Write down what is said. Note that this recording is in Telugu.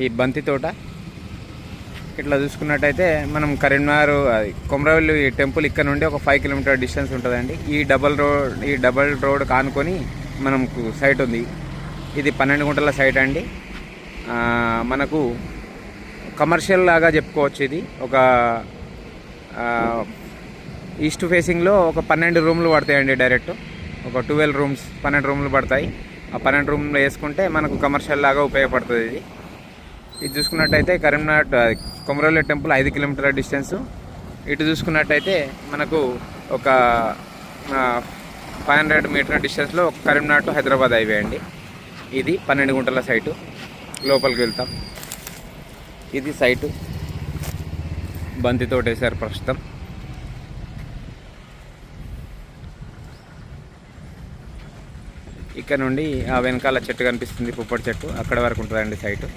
ఈ బంతి తోట. ఇట్లా చూసుకున్నట్టయితే మనం కరీంనగర్ కొమరవెల్లి టెంపుల్ ఇక్కడ నుండి ఒక 5 కిలోమీటర్ డిస్టెన్స్ ఉంటుందండి. ఈ డబల్ రోడ్ కానుకొని మనకు సైట్ ఉంది. ఇది 12 గుంటల సైట్ అండి. మనకు కమర్షియల్ లాగా చెప్పుకోవచ్చు. ఇది ఒక ఈస్ట్ ఫేసింగ్లో ఒక 12 రూమ్లు పడతాయండి. డైరెక్ట్ ఒక 12 రూమ్స్ 12 రూమ్లు పడతాయి. ఆ 12 రూమ్లు వేసుకుంటే మనకు కమర్షియల్ లాగా ఉపయోగపడుతుంది. ఇది చూసుకున్నట్టయితే కరీంనగర్ కొమరవెల్లి టెంపుల్ 5 కిలోమీటర్ల డిస్టెన్సు. ఇటు చూసుకున్నట్టయితే మనకు ఒక 500 మీటర్ డిస్టెన్స్లో కరీంనగర్ టు హైదరాబాద్ హైవే అండి. ఇది 12 గుంటల సైటు. లోపలికి వెళ్తాం. ఇది సైటు బంతితో వేసారు ప్రస్తుతం. ఇక్కడ నుండి ఆ వెనకాల చెట్టు కనిపిస్తుంది, పుప్పటి చెట్టు, అక్కడ వరకు ఉంటుందండి సైటు.